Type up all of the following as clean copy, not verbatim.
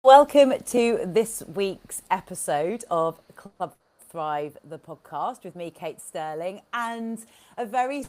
Welcome to this week's episode of Club Thrive, the podcast, with me, Kate Sterling, and a very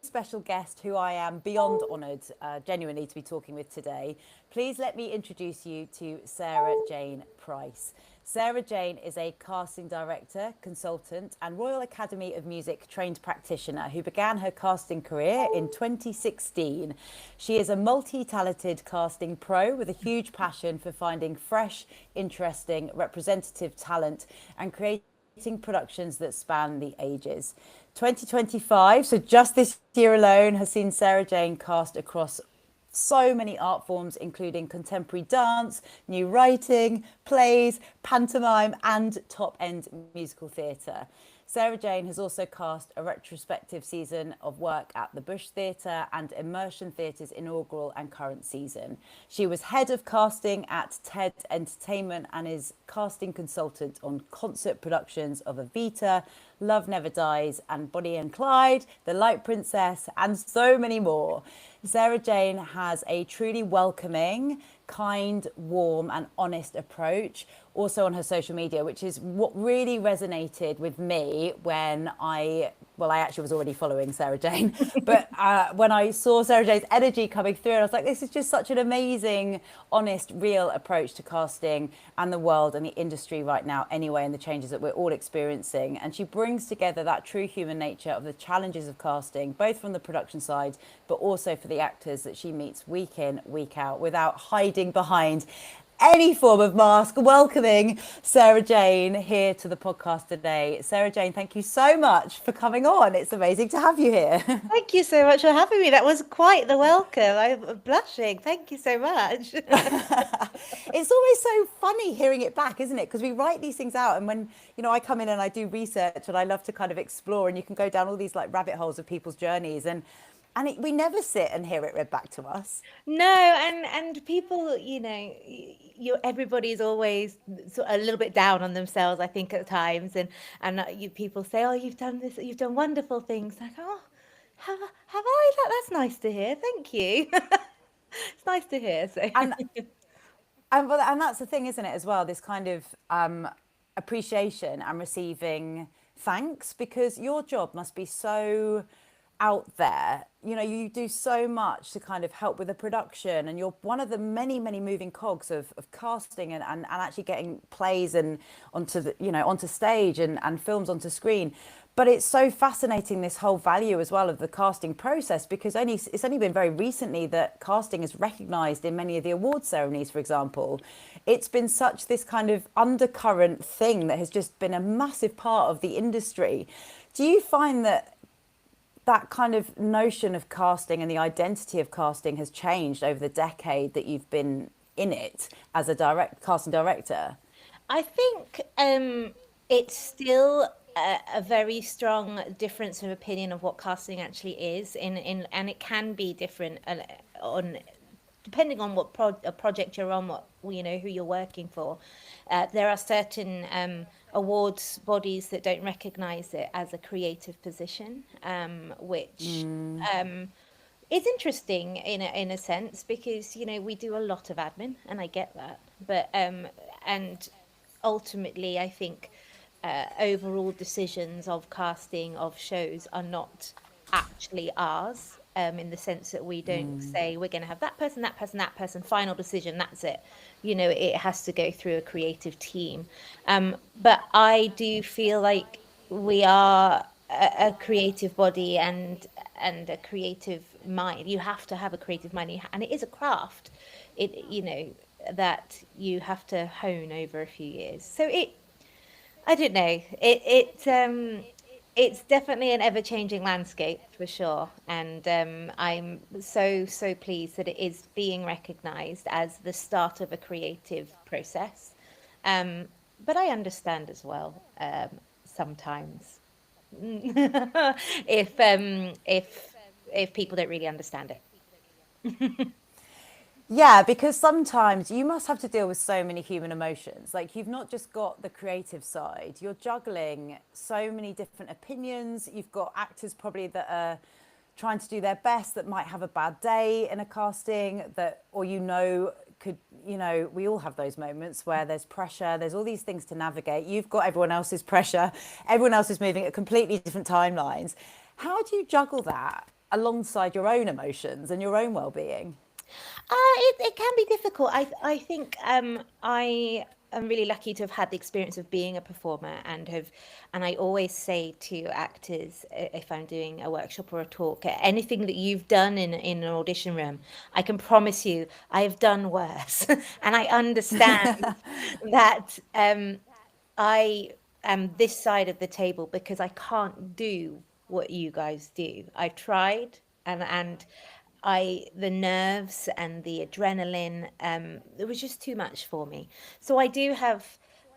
special guest who I am beyond honoured, genuinely, to be talking with today. Please let me introduce you to Sarah Jane Price. Sarah Jane is a casting director, consultant, and Royal Academy of Music trained practitioner who began her casting career in 2016. She is a multi-talented casting pro with a huge passion for finding fresh, interesting, representative talent and creating productions that span the ages. 2025, so just this year alone, has seen Sarah Jane cast across so many art forms, including contemporary dance, new writing, plays, pantomime, and top-end musical theatre. Sarah Jane has also cast a retrospective season of work at the Bush Theatre and Immersion Theatre's inaugural and current season. She was head of casting at TED Entertainment and is casting consultant on concert productions of Evita, Love Never Dies, and Bonnie and Clyde, The Light Princess, and so many more. Sarah Jane has a truly welcoming, kind, warm, and honest approach, also on her social media, which is what really resonated with me when I actually was already following Sarah Jane, but when I saw Sarah Jane's energy coming through, I was like, this is just such an amazing, honest, real approach to casting and the world and the industry right now anyway, and the changes that we're all experiencing. And she brings together that true human nature of the challenges of casting, both from the production side, but also for the actors that she meets week in, week out, without hiding behind any form of mask. Welcoming Sarah Jane here to the podcast today. Sarah Jane, thank you so much for coming on. It's amazing to have you here. Thank you so much for having me. That was quite the welcome. I'm blushing. Thank you so much. It's always so funny hearing it back, isn't it? Because we write these things out, and when I come in and I do research, and I love to kind of explore, and you can go down all these like rabbit holes of people's journeys, and we never sit and hear it read back to us. No, and people, everybody's always sort of a little bit down on themselves, I think, at times, and people say, "Oh, you've done this, you've done wonderful things." Like, "Oh, have I? That's nice to hear. Thank you." It's nice to hear. So. And that's the thing, isn't it, as well, this kind of appreciation and receiving thanks, because your job must be so out there. You do so much to kind of help with the production, and you're one of the many moving cogs of casting and actually getting plays and onto stage and films onto screen. But it's so fascinating, this whole value as well of the casting process, because it's only been very recently that casting is recognised in many of the award ceremonies, for example. It's been such this kind of undercurrent thing that has just been a massive part of the industry. Do you find that kind of notion of casting and the identity of casting has changed over the decade that you've been in it as a casting director? I think it's still a very strong difference of opinion of what casting actually is, and it can be different on depending on what project you're on, who you're working for. There are certain awards bodies that don't recognise it as a creative position, which is interesting in a sense, because we do a lot of admin, and I get that, but and ultimately I think overall decisions of casting of shows are not actually ours, in the sense that we don't say we're going to have that person, final decision, that's it. It has to go through a creative team. But I do feel like we are a creative body and a creative mind. You have to have a creative mind, and it is a craft. That you have to hone over a few years. So I don't know. It's definitely an ever-changing landscape for sure, and I'm so pleased that it is being recognised as the start of a creative process. But I understand as well, sometimes if people don't really understand it. Yeah, because sometimes you must have to deal with so many human emotions. Like, you've not just got the creative side, you're juggling so many different opinions. You've got actors probably that are trying to do their best that might have a bad day in a casting, that, or could, you know, we all have those moments where there's pressure, there's all these things to navigate. You've got everyone else's pressure, everyone else is moving at completely different timelines. How do you juggle that alongside your own emotions and your own well-being? It can be difficult. I think I am really lucky to have had the experience of being a performer and I always say to actors, if I'm doing a workshop or a talk, anything that you've done in an audition room, I can promise you I have done worse. And I understand that I am this side of the table because I can't do what you guys do. I've tried and the nerves and the adrenaline, it was just too much for me. So I do have,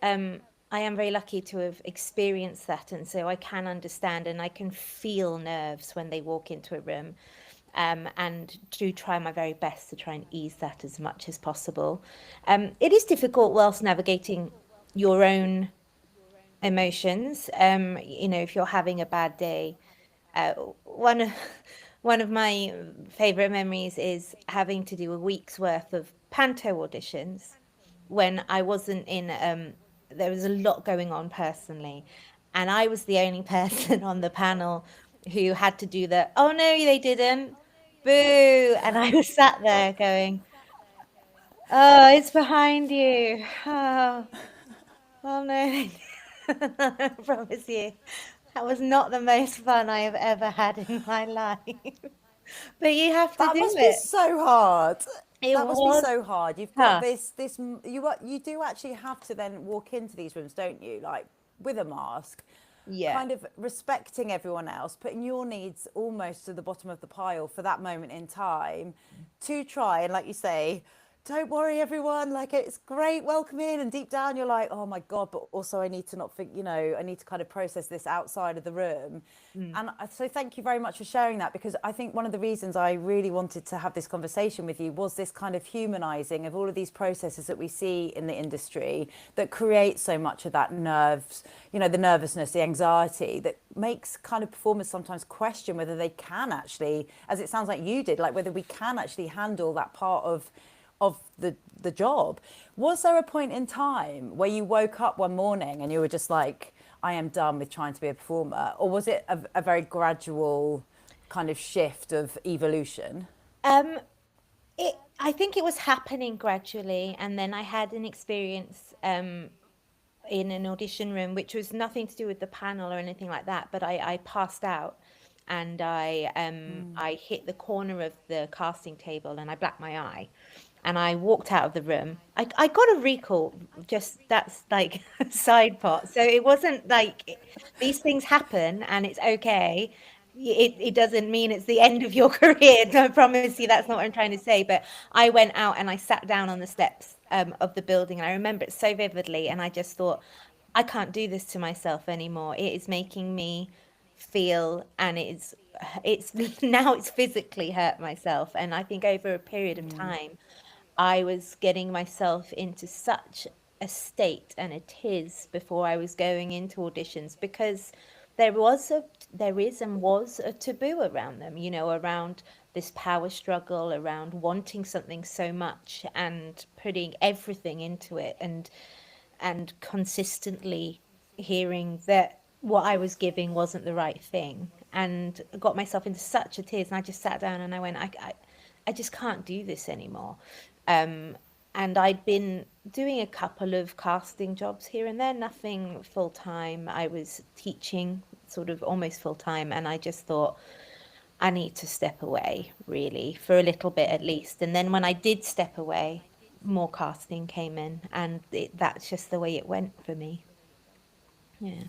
I am very lucky to have experienced that. And so I can understand and I can feel nerves when they walk into a room. And do try my very best to try and ease that as much as possible. It is difficult whilst navigating your own emotions. You know, if you're having a bad day, uh, one of one of my favorite memories is having to do a week's worth of panto auditions when I wasn't in. There was a lot going on personally, and I was the only person on the panel who had to do the "Oh no, they didn't, boo!" And I was sat there going, "Oh, it's behind you. Oh, oh no." I promise you, that was not the most fun I have ever had in my life. But you have to That do must be it. so hard. It That must be was so hard. You've got tough. this, you do actually have to then walk into these rooms, don't you? Like with a mask, Yeah. kind of respecting everyone else, putting your needs almost to the bottom of the pile for that moment in time to try. And like you say, don't worry, everyone. Like, it's great, welcome in. And deep down, you're like, oh my God, but also I need to not think, you know, I need to kind of process this outside of the room. Mm. And so thank you very much for sharing that, because I think one of the reasons I really wanted to have this conversation with you was this kind of humanizing of all of these processes that we see in the industry that create so much of that nerves, you know, the nervousness, the anxiety that makes kind of performers sometimes question whether they can actually, as it sounds like you did, like whether we can actually handle that part of the job. Was there a point in time where you woke up one morning and you were just like, I am done with trying to be a performer? Or was it a very gradual kind of shift of evolution? Um, I think it was happening gradually, and then I had an experience in an audition room, which was nothing to do with the panel or anything like that. But I passed out, and I hit the corner of the casting table, and I blacked my eye. And I walked out of the room. I got a recall, just that's like a side part. So it wasn't like these things happen and it's okay. It doesn't mean it's the end of your career. I promise you that's not what I'm trying to say. But I went out and I sat down on the steps of the building. And I remember it so vividly. And I just thought, I can't do this to myself anymore. It is making me feel, and it's now it's physically hurt myself. And I think over a period of time, I was getting myself into such a state and a tiz before I was going into auditions, because there is and was a taboo around them, you know, around this power struggle, around wanting something so much and putting everything into it, and consistently hearing that what I was giving wasn't the right thing, and got myself into such a tears. And I just sat down and I went, I just can't do this anymore. And I'd been doing a couple of casting jobs here and there, nothing full time. I was teaching sort of almost full time, and I just thought, I need to step away, really, for a little bit at least. And then when I did step away, more casting came in, and that's just the way it went for me. Yeah.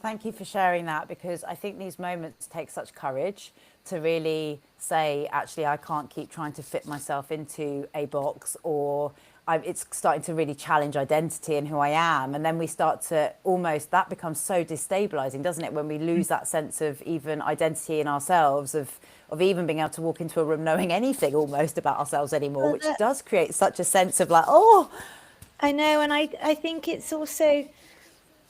Thank you for sharing that, because I think these moments take such courage to really say, actually, I can't keep trying to fit myself into a box, or it's starting to really challenge identity and who I am. And then we start to almost, that becomes so destabilizing, doesn't it? When we lose that sense of even identity in ourselves, of even being able to walk into a room knowing anything almost about ourselves anymore, Well, which does create such a sense of like, oh, I know, and I think it's also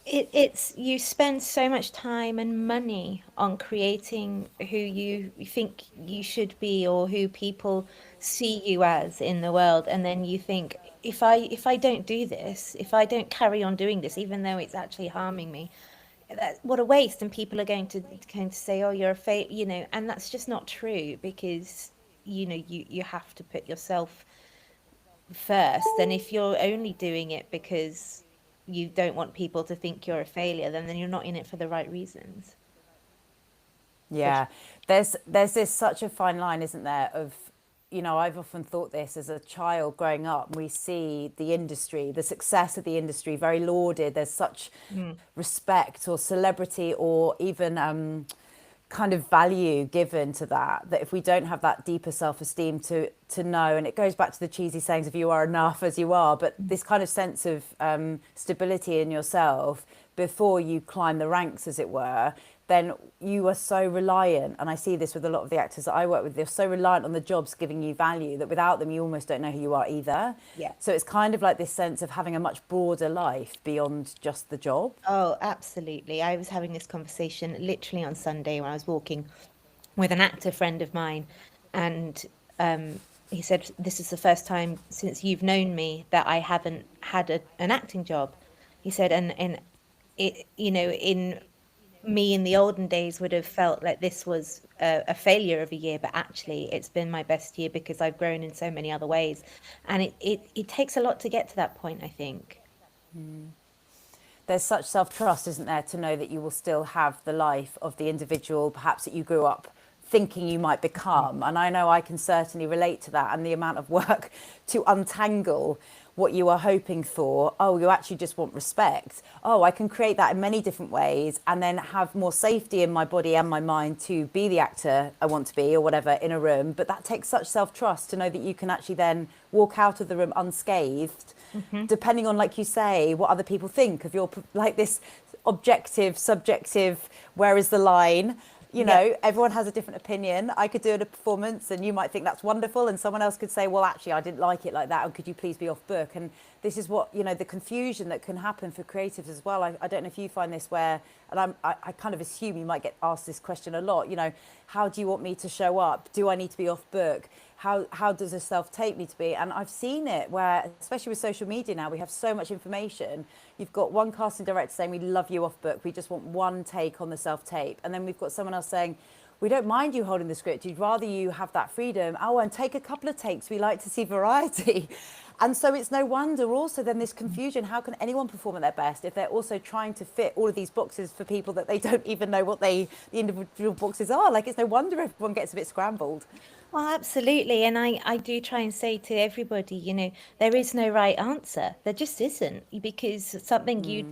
it's you spend so much time and money on creating who you think you should be, or who people see you as in the world, and then you think, if I don't do this, if I don't carry on doing this, even though it's actually harming me, what a waste. And people are going to say, oh, you're a and that's just not true, because you have to put yourself first. And if you're only doing it because you don't want people to think you're a failure, then you're not in it for the right reasons. Yeah, there's this such a fine line, isn't there, of, I've often thought this as a child growing up. We see the industry, the success of the industry, very lauded. There's such respect or celebrity or even kind of value given to that, that if we don't have that deeper self-esteem to know, and it goes back to the cheesy sayings of you are enough as you are, but this kind of sense of stability in yourself before you climb the ranks, as it were, then you are so reliant, and I see this with a lot of the actors that I work with, they're so reliant on the jobs giving you value that without them you almost don't know who you are either. Yeah. So it's kind of like this sense of having a much broader life beyond just the job. Oh, absolutely. I was having this conversation literally on Sunday when I was walking with an actor friend of mine, and he said, "This is the first time since you've known me that I haven't had an acting job." He said, and it, in me in the olden days would have felt like this was a failure of a year, but actually it's been my best year because I've grown in so many other ways. And it takes a lot to get to that point, I think. There's such self-trust, isn't there, to know that you will still have the life of the individual perhaps that you grew up thinking you might become. And I know I can certainly relate to that, and the amount of work to untangle what you are hoping for. Oh, you actually just want respect. Oh, I can create that in many different ways and then have more safety in my body and my mind to be the actor I want to be or whatever in a room. But that takes such self-trust to know that you can actually then walk out of the room unscathed, depending on, like you say, what other people think of your, like this objective, subjective, where is the line? Everyone has a different opinion. I could do a performance and you might think that's wonderful, and someone else could say, well, actually, I didn't like it like that, and could you please be off book? And this is what, the confusion that can happen for creatives as well. I don't know if you find this where, and I kind of assume you might get asked this question a lot, how do you want me to show up? Do I need to be off book? How does a self-tape need to be? And I've seen it where, especially with social media now, we have so much information. You've got one casting director saying, we love you off book, we just want one take on the self-tape. And then we've got someone else saying, we don't mind you holding the script, you'd rather you have that freedom. Oh, and take a couple of takes, we like to see variety. And so it's no wonder also then this confusion. How can anyone perform at their best if they're also trying to fit all of these boxes for people that they don't even know what the individual boxes are? Like, it's no wonder everyone gets a bit scrambled. Well, absolutely. And I do try and say to everybody, there is no right answer. There just isn't, because something you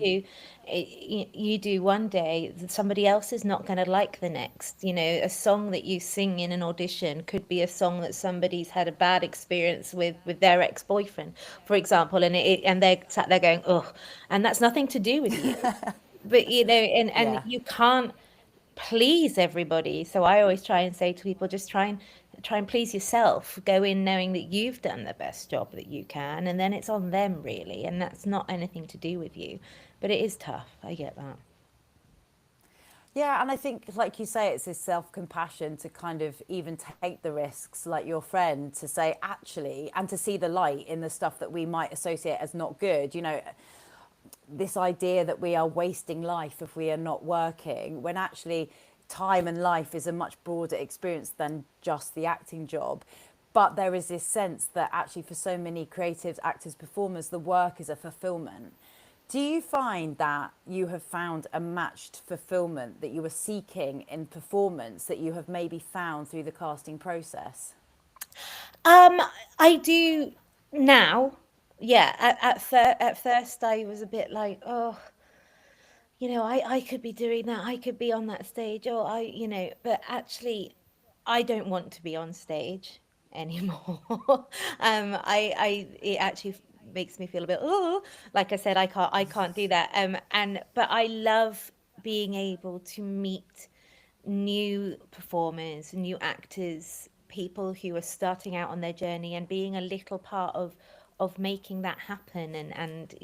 do one day, somebody else is not going to like the next. A song that you sing in an audition could be a song that somebody's had a bad experience with their ex-boyfriend, for example, and they're sat there going, oh, and that's nothing to do with you. But, and you can't please everybody. So I always try and say to people, just try and please yourself. Go in knowing that you've done the best job that you can, and then it's on them, really, and that's not anything to do with you. But it is tough, I get that. Yeah, and I think, like you say, it's this self-compassion to kind of even take the risks, like your friend, to say, actually, and to see the light in the stuff that we might associate as not good. This idea that we are wasting life if we are not working, when actually time and life is a much broader experience than just the acting job. But there is this sense that actually for so many creatives, actors, performers, the work is a fulfillment. Do you find that you have found a matched fulfillment that you were seeking in performance that you have maybe found through the casting process? I do now. Yeah, at first I was a bit like, oh, I could be doing that. I could be on that stage, or but actually, I don't want to be on stage anymore. It actually makes me feel a bit, oh, like I said, I can't do that. But I love being able to meet new performers, new actors, people who are starting out on their journey, and being a little part of of making that happen, and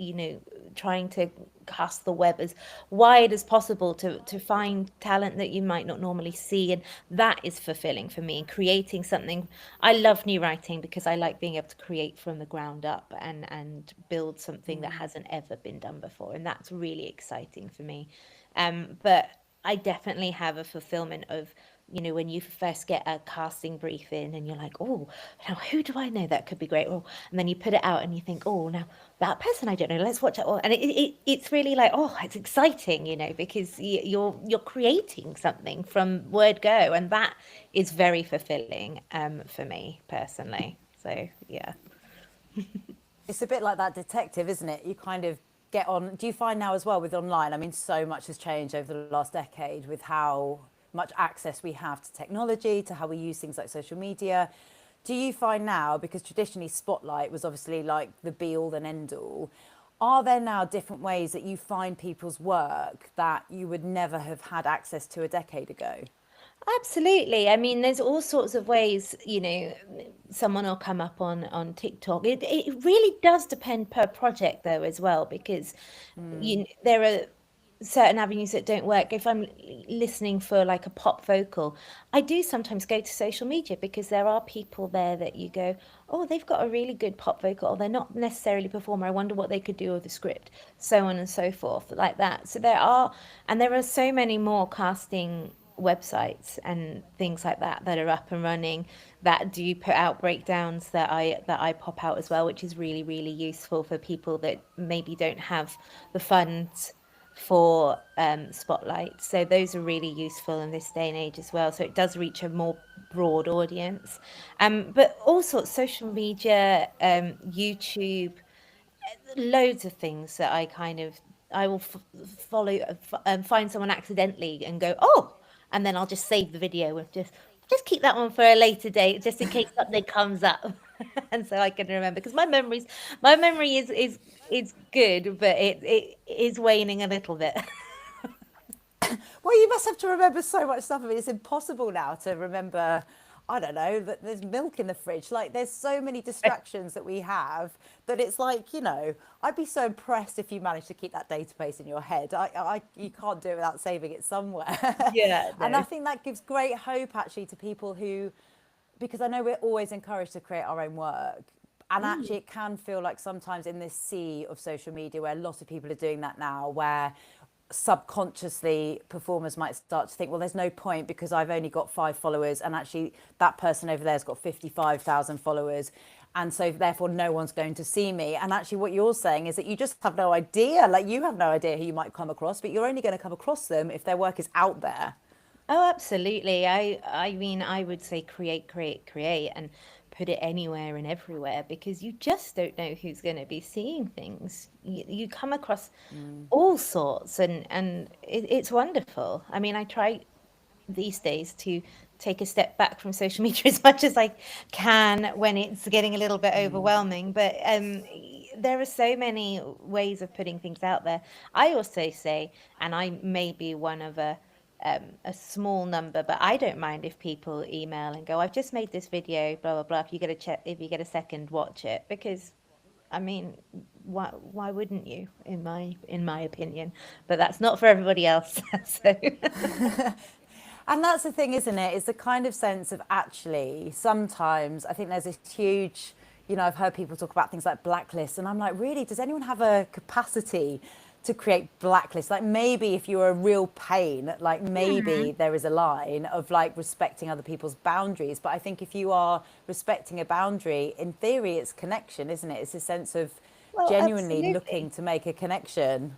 trying to cast the web as wide as possible to find talent that you might not normally see, and that is fulfilling for me. Creating something, I love new writing because I like being able to create from the ground up and build something that hasn't ever been done before, and that's really exciting for me. But I definitely have a fulfillment of, when you first get a casting brief in and you're like, oh, now who do I know that could be great? Oh, and then you put it out and you think, oh, now that person I don't know, let's watch it. And it's really like, oh, it's exciting, because you're creating something from word go, and that is very fulfilling for me personally. So yeah. It's a bit like that detective, isn't it? You kind of get on. Do you find now as well with online? I mean, so much has changed over the last decade with how much access we have to technology, to how we use things like social media. Do you find now, because traditionally Spotlight was obviously like the be all and end all, are there now different ways that you find people's work that you would never have had access to a decade ago? Absolutely. I mean, there's all sorts of ways, someone will come up on TikTok. It really does depend per project though as well, because there are certain avenues that don't work. If I'm listening for like a pop vocal, I do sometimes go to social media because there are people there that you go, oh, they've got a really good pop vocal, or they're not necessarily a performer. I wonder what they could do with the script, so on and so forth, like that. So there are so many more casting websites and things like that are up and running, that do put out breakdowns that I pop out as well, which is really, really useful for people that maybe don't have the funds for Spotlight. So those are really useful in this day and age as well. So it does reach a more broad audience. But all sorts, social media, YouTube, loads of things that I will follow, find someone accidentally and go, oh, and then I'll just save the video and just keep that one for a later date, just in case something comes up, and so I can remember, because my memory is good, but it is waning a little bit. Well, you must have to remember so much stuff. I mean, it's impossible now to remember, I don't know, that there's milk in the fridge. Like, there's so many distractions that we have that it's like, I'd be so impressed if you managed to keep that database in your head. You can't do it without saving it somewhere. Yeah, And I no. think that gives great hope, actually, to people who, because I know we're always encouraged to create our own work. And actually, it can feel like sometimes in this sea of social media where a lot of people are doing that now, where subconsciously performers might start to think, well, there's no point because I've only got 5 followers, and actually that person over there's got 55,000 followers, and so therefore no one's going to see me. And actually what you're saying is that you just have no idea, like you have no idea who you might come across, but you're only going to come across them if their work is out there. Oh, absolutely. I mean, I would say create, and put it anywhere and everywhere, because you just don't know who's going to be seeing things. You come across all sorts, and it's wonderful. I mean, I try these days to take a step back from social media as much as I can when it's getting a little bit overwhelming. But there are so many ways of putting things out there. I also say, and I may be one of a small number, but I don't mind if people email and go, I've just made this video, blah blah blah. If you get a second, watch it, because I mean, why wouldn't you? In my opinion, but that's not for everybody else. So And that's the thing, isn't it? It's the kind of sense of, actually, sometimes I think there's this huge, I've heard people talk about things like blacklists, and I'm like, really, does anyone have a capacity to create blacklists? Like, maybe if you're a real pain, like maybe there is a line of like respecting other people's boundaries. But I think if you are respecting a boundary, in theory, it's connection, isn't it? It's a sense of well, genuinely looking absolutely. to make a connection.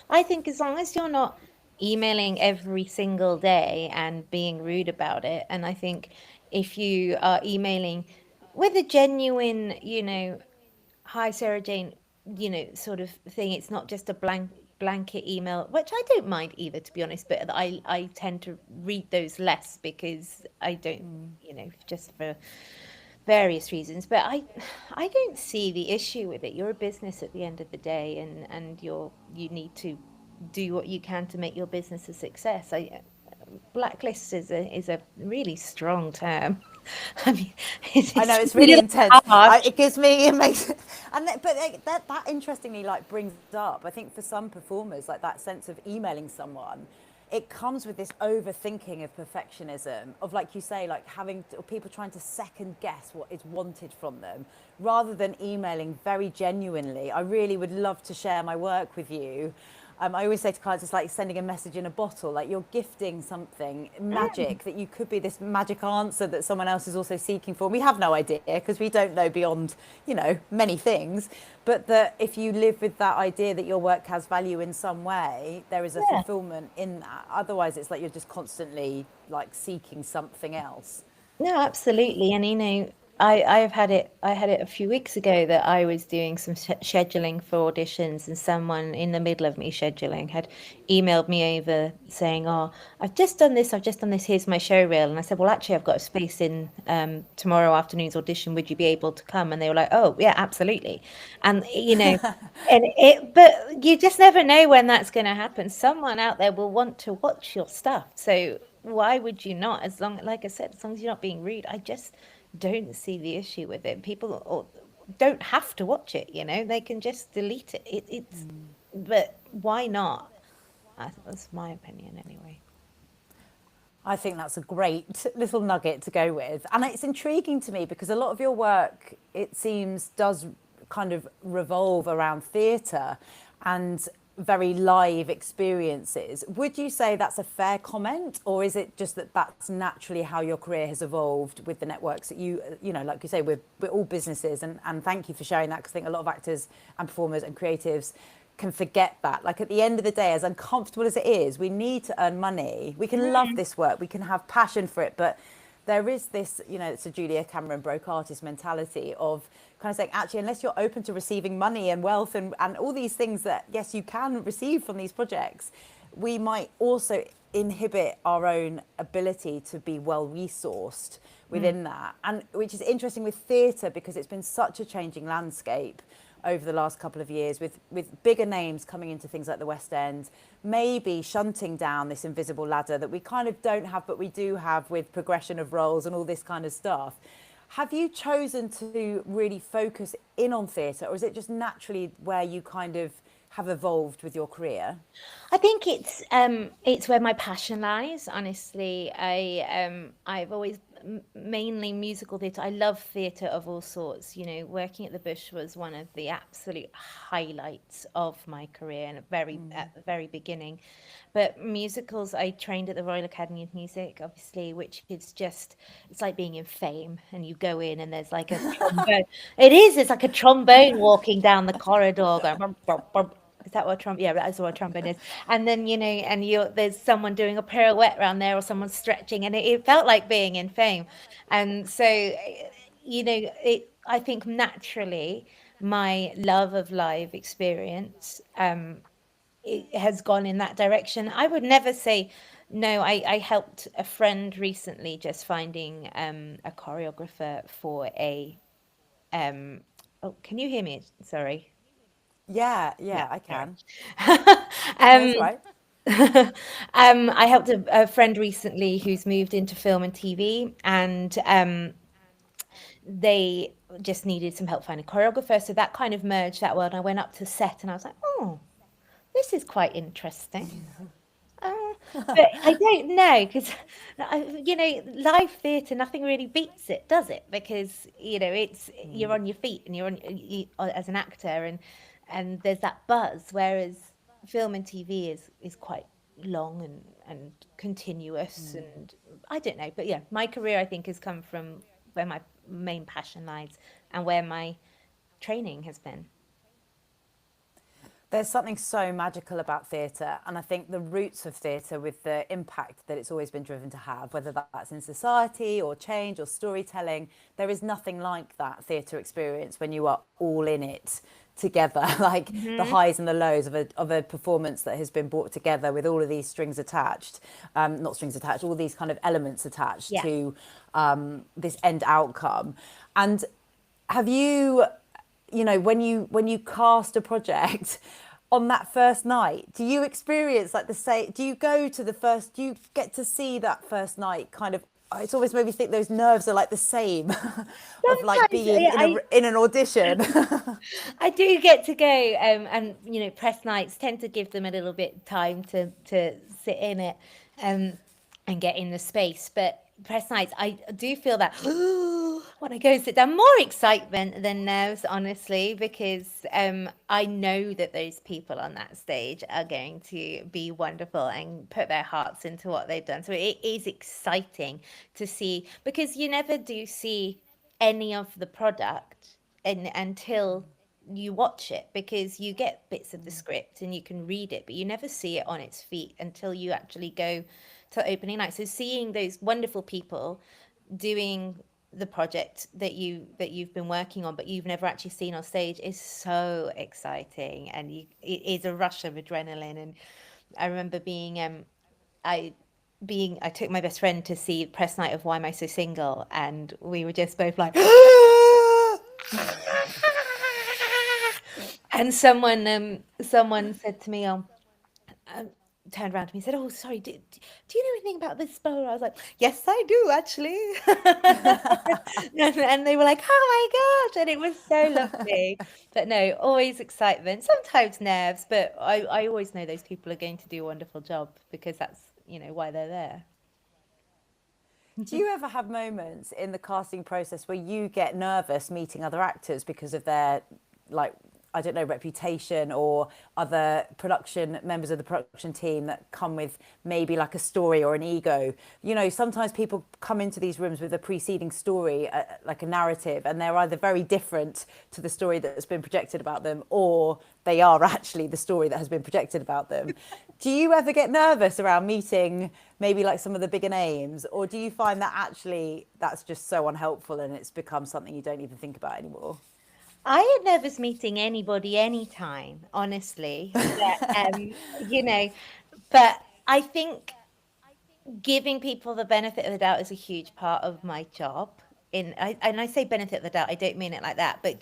I think as long as you're not emailing every single day and being rude about it, and I think if you are emailing with a genuine, hi Sarah Jane, sort of thing, it's not just a blanket email, which I don't mind either, to be honest, but I tend to read those less because I don't, just for various reasons. But I don't see the issue with it. You're a business at the end of the day, and you need to do what you can to make your business a success. Blacklist is a really strong term. I mean, I know it's a really little intense. harsh. It gives me, it makes, and but that interestingly like brings up. I think for some performers, like that sense of emailing someone, it comes with this overthinking of perfectionism, of like you say, like having or people trying to second guess what is wanted from them, rather than emailing very genuinely. I really would love to share my work with you. I always say to clients, it's like sending a message in a bottle, like you're gifting something magic that you could be this magic answer that someone else is also seeking for. We have no idea because we don't know beyond, many things. But that if you live with that idea that your work has value in some way, there is a Yeah. fulfillment in that. Otherwise, it's like you're just constantly like seeking something else. No, absolutely. And I had it a few weeks ago that I was doing some scheduling for auditions, and someone in the middle of me scheduling had emailed me over saying, "Oh, I've just done this. Here's my show reel." And I said, "Well, actually, I've got a space in tomorrow afternoon's audition. Would you be able to come?" And they were like, "Oh, yeah, absolutely." And but you just never know when that's going to happen. Someone out there will want to watch your stuff, so why would you not? As long, like I said, as long as you're not being rude, I just don't see the issue with it. People don't have to watch it, they can just delete it. But why not? That's my opinion anyway. I think that's a great little nugget to go with. And it's intriguing to me because a lot of your work, it seems, does kind of revolve around theatre and very live experiences. Would you say that's a fair comment, or is it just that that's naturally how your career has evolved with the networks that like you say, we're all businesses, and thank you for sharing that, because I think a lot of actors and performers and creatives can forget that. Like at the end of the day, as uncomfortable as it is, we need to earn money. We can love this work, we can have passion for it, but there is this, it's a Julia Cameron broke artist mentality of kind of saying, actually, unless you're open to receiving money and wealth and all these things that, yes, you can receive from these projects, we might also inhibit our own ability to be well resourced within that. And which is interesting with theatre, because it's been such a changing landscape over the last couple of years, with bigger names coming into things like the West End, maybe shunting down this invisible ladder that we kind of don't have, but we do have with progression of roles and all this kind of stuff. Have you chosen to really focus in on theatre, or is it just naturally where you kind of have evolved with your career? I think it's where my passion lies. Honestly, I've always mainly musical theatre. I love theatre of all sorts. Working at the Bush was one of the absolute highlights of my career, and at the very beginning. But musicals, I trained at the Royal Academy of Music, obviously, which is just, it's like being in Fame, and you go in and there's like a trombone. It's like a trombone walking down the corridor going, bum, bum, bum. Is that what trombone? Yeah, that's what a trombone is. And then, there's someone doing a pirouette around there, or someone stretching, and it felt like being in Fame. And so, I think naturally my love of live experience, it has gone in that direction. I would never say no. I helped a friend recently just finding a choreographer for a oh, can you hear me? Sorry. Yeah, I Sorry. can. That's right. I helped a friend recently who's moved into film and TV, and they just needed some help finding a choreographer. So that kind of merged that world. I went up to set and I was like, oh, this is quite interesting. But I don't know, because live theatre, nothing really beats it, does it? Because it's you're on your feet and as an actor, and there's that buzz. Whereas film and TV is quite long and continuous, and I don't know. But yeah, my career, I think, has come from where my main passion lies and where my training has been. There's something so magical about theatre, and I think the roots of theatre, with the impact that it's always been driven to have, whether that's in society or change or storytelling, there is nothing like that theatre experience when you are all in it together, like the highs and the lows of a performance that has been brought together with all of these strings attached, not strings attached, all these kind of elements attached to this end outcome. And have you, when you cast a project on that first night, do you experience like do you go to the first, do you get to see that first night kind of it's always made me think those nerves are like the same of like Sometimes being in an audition. I do get to go, and press nights tend to give them a little bit time to sit in it, and get in the space. But press nights, I do feel that when I go and sit down, more excitement than nerves, honestly, because I know that those people on that stage are going to be wonderful and put their hearts into what they've done. So it is exciting to see, because you never do see any of the product until you watch it, because you get bits of the script and you can read it, but you never see it on its feet until you actually go to opening night. So seeing those wonderful people doing the project that you've been working on but you've never actually seen on stage is so exciting, and it is a rush of adrenaline. And I remember I took my best friend to see press night of Why Am I So Single, and we were just both like and someone said to me, turned around to me and said, "Oh, sorry, do you know anything about this spell?" I was like, "Yes, I do, actually." And they were like, "Oh my gosh," and it was so lovely. But no, always excitement, sometimes nerves, but I always know those people are going to do a wonderful job, because that's why they're there. Do you ever have moments in the casting process where you get nervous meeting other actors because of their, like, I don't know, reputation, or other members of the production team that come with maybe like a story or an ego? Sometimes people come into these rooms with a preceding story, like a narrative, and they're either very different to the story that's been projected about them, or they are actually the story that has been projected about them. Do you ever get nervous around meeting maybe like some of the bigger names, or do you find that actually that's just so unhelpful and it's become something you don't even think about anymore? I had nervous meeting anybody, anytime, honestly. But I think giving people the benefit of the doubt is a huge part of my job. And I say benefit of the doubt, I don't mean it like that, but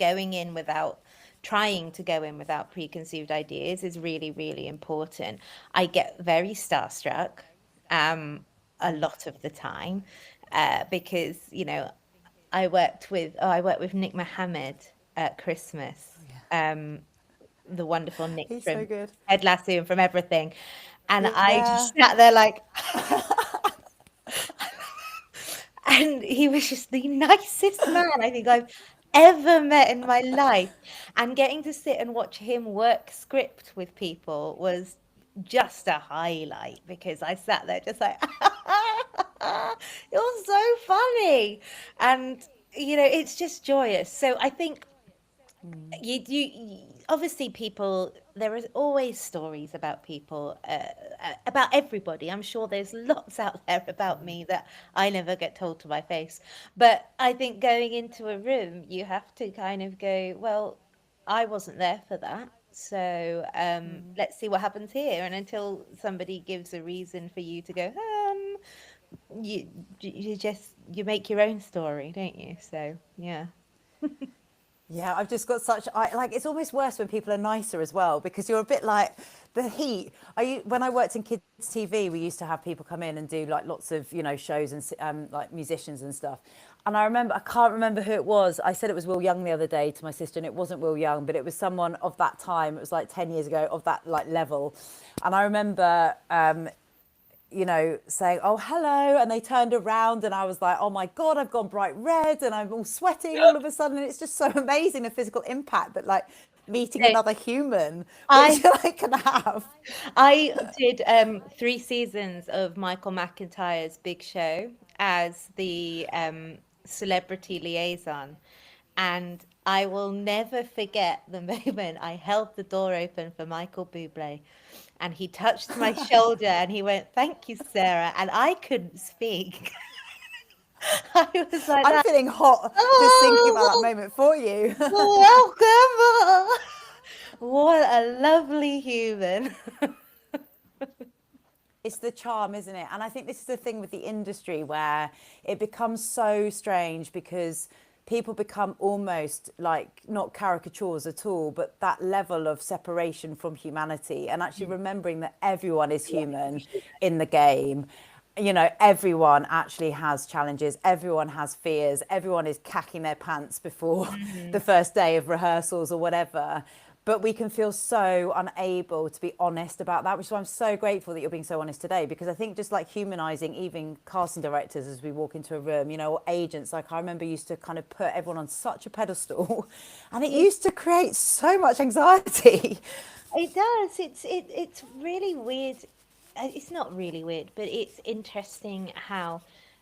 trying to go in without preconceived ideas is really, really important. I get very starstruck a lot of the time, because I worked with Nick Mohammed at Christmas, the wonderful Nick He's from so good. Ted Lasso and from everything, and I Yeah. just sat there like, and he was just the nicest man I think I've ever met in my life, and getting to sit and watch him work script with people was just a highlight, because I sat there just like it was so funny, and it's just joyous. So I think you obviously, people, there is always stories about people, about everybody. I'm sure there's lots out there about me that I never get told to my face, but I think going into a room, you have to kind of go, well, I wasn't there for that, so let's see what happens here. And until somebody gives a reason for you to go, you make your own story, don't you? So yeah. Yeah, I've just got it's almost worse when people are nicer as well, because you're a bit like the heat. When I worked in kids TV, we used to have people come in and do like lots of, shows and like musicians and stuff. And I can't remember who it was. I said it was Will Young the other day to my sister, and it wasn't Will Young, but it was someone of that time. It was like 10 years ago, of that like level. And I remember, saying, "Oh, hello," and they turned around, and I was like, "Oh my God, I've gone bright red and I'm all sweating all of a sudden." And it's just so amazing, the physical impact that like meeting So another human, I which I can have. I did 3 seasons of Michael McIntyre's Big Show as the celebrity liaison, and I will never forget the moment I held the door open for Michael Bublé, and he touched my shoulder and he went, "Thank you, Sarah," and I couldn't speak. I was like I'm that. feeling hot just thinking about that Oh, moment for you. welcome. What a lovely human. It's the charm, isn't it? And I think this is the thing with the industry, where it becomes so strange, because people become almost like, not caricatures at all, but that level of separation from humanity, and actually remembering that everyone is human in the game. you know, everyone actually has challenges, everyone has fears, everyone is cacking their pants before the first day of rehearsals or whatever. But we can feel so unable to be honest about that, which is why I'm so grateful that you're being so honest today, because I think just like humanizing even casting directors as we walk into a room, you know, or agents, like I remember used to kind of put everyone on such a pedestal and it used to create so much anxiety. It does. It's really weird. It's not really weird, but it's interesting how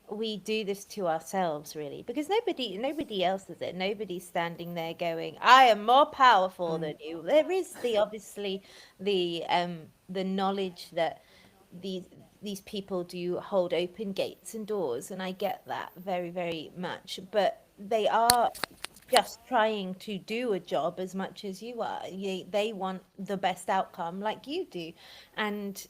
we do this to ourselves, really, because nobody else does it. Nobody's standing there going, "I am more powerful than you." There is obviously the knowledge that these these people do hold open gates and doors, and I get that very, very much. But they are just trying to do a job as much as you are. They want the best outcome like you do, and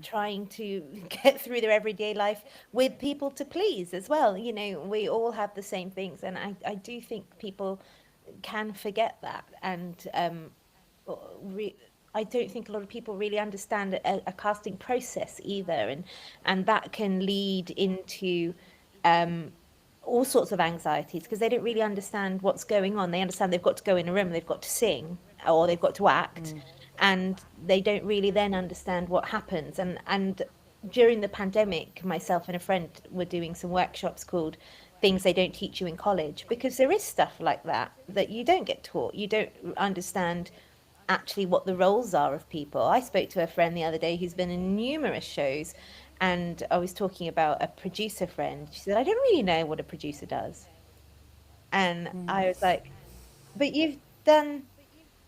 trying to get through their everyday life with people to please as well. You know, we all have the same things, and I do think people can forget that. And I don't think a lot of people really understand a casting process either, and that can lead into all sorts of anxieties because they don't really understand what's going on. They understand they've got to go in a room, they've got to sing, or they've got to act, and they don't really then understand what happens. And during the pandemic, myself and a friend were doing some workshops called Things They Don't Teach You in College, because there is stuff like that that you don't get taught. You don't understand actually what the roles are of people. I spoke to a friend the other day who's been in numerous shows, and I was talking about a producer friend. She said, "I don't really know what a producer does." And I was like, "But you've done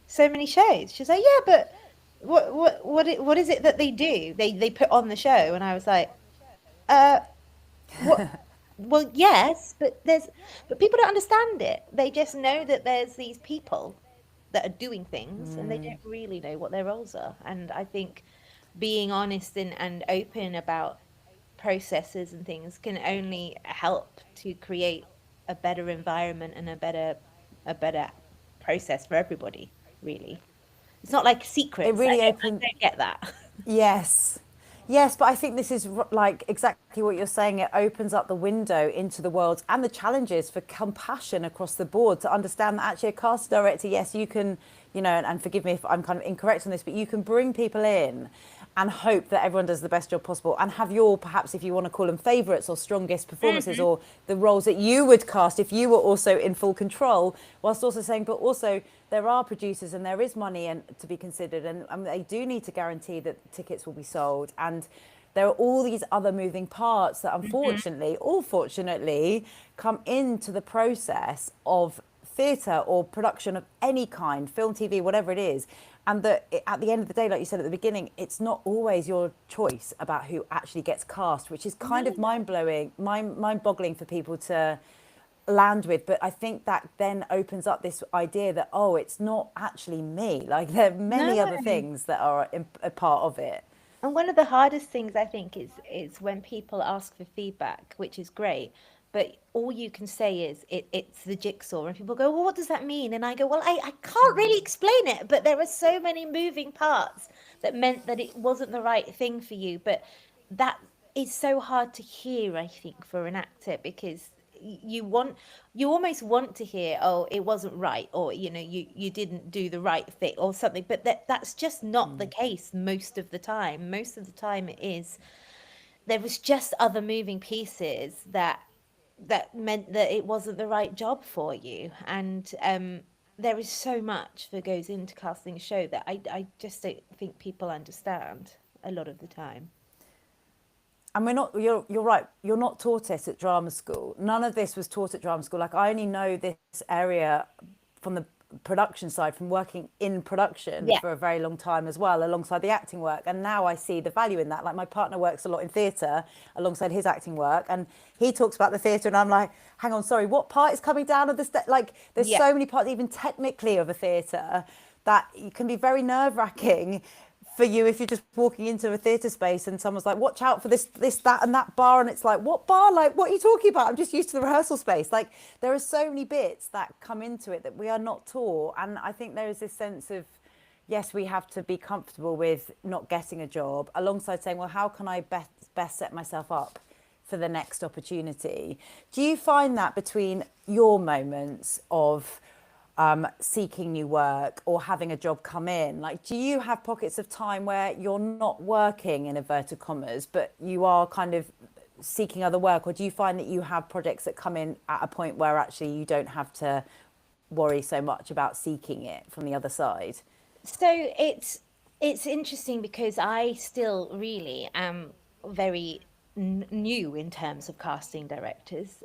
so many shows." She's like, "Yeah, but what is it that they do? They put on the show." And I was like, what? Well, yes, but people don't understand it. They just know that there's these people that are doing things, and they don't really know what their roles are. And I think being honest and open about processes and things can only help to create a better environment and a better process for everybody, really. It's not like secrets. It really I don't get that. Yes. Yes, but I think this is like exactly what you're saying. It opens up the window into the world and the challenges for compassion across the board, to understand that actually a cast director, yes, you can, you know, and forgive me if I'm kind of incorrect on this, but you can bring people in and hope that everyone does the best job possible, and have your, perhaps if you want to call them favourites or strongest performances, or the roles that you would cast if you were also in full control, whilst also saying, but also there are producers and there is money and to be considered, and they do need to guarantee that tickets will be sold, and there are all these other moving parts that unfortunately or fortunately come into the process of theatre or production of any kind, film, TV, whatever it is. And that at the end of the day, like you said at the beginning, it's not always your choice about who actually gets cast, which is kind of mind-boggling for people to land with. But I think that then opens up this idea that, oh, it's not actually me. Like there are many other things that are a part of it. And one of the hardest things I think is when people ask for feedback, which is great, but all you can say is it's the jigsaw, and people go, "Well, what does that mean?" And I go, "Well, I can't really explain it, but there are so many moving parts that meant that it wasn't the right thing for you." But that is so hard to hear, I think, for an actor, because you almost want to hear, "Oh, it wasn't right," or you didn't do the right thing or something, but that's just not the case most of the time. Most of the time it is, there was just other moving pieces that meant that it wasn't the right job for you. And there is so much that goes into casting a show that I just don't think people understand a lot of the time. And you're right, you're not taught it at drama school. None of this was taught at drama school. Like I only know this area from the production side, from working in production for a very long time as well, alongside the acting work. And now I see the value in that. Like my partner works a lot in theatre alongside his acting work, and he talks about the theatre, and I'm like, hang on, sorry, what part is coming down of this? Like there's so many parts, even technically, of a theatre that it can be very nerve-wracking for you if you're just walking into a theatre space and someone's like, watch out for this, that and that bar, and it's like, what bar? Like, what are you talking about? I'm just used to the rehearsal space. Like there are so many bits that come into it that we are not taught. And I think there is this sense of, yes, we have to be comfortable with not getting a job, alongside saying, well, how can I best set myself up for the next opportunity? Do you find that between your moments of seeking new work or having a job come in, like, do you have pockets of time where you're not working in inverted commas, but you are kind of seeking other work, or do you find that you have projects that come in at a point where actually you don't have to worry so much about seeking it from the other side? So it's interesting because I still really am very new in terms of casting directors.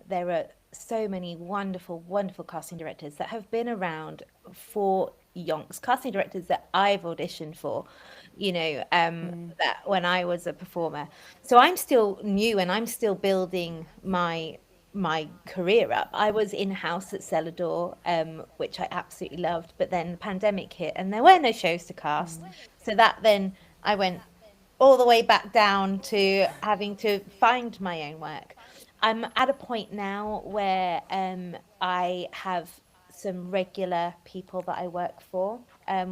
There are so many wonderful, wonderful casting directors that have been around for yonks, casting directors that I've auditioned for, that when I was a performer. So I'm still new and I'm still building my career up. I was in-house at Celador, which I absolutely loved, but then the pandemic hit and there were no shows to cast. So that then I went all the way back down to having to find my own work. I'm at a point now where I have some regular people that I work for,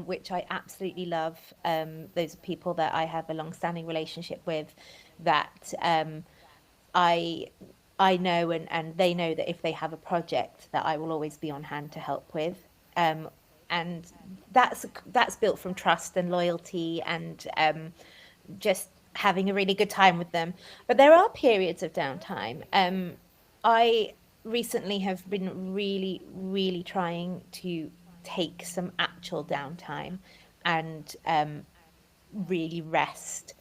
which I absolutely love. Those are people that I have a long-standing relationship with, that I know, and they know that if they have a project that I will always be on hand to help with. And that's built from trust and loyalty and just having a really good time with them. But there are periods of downtime. I recently have been really, really trying to take some actual downtime and really rest.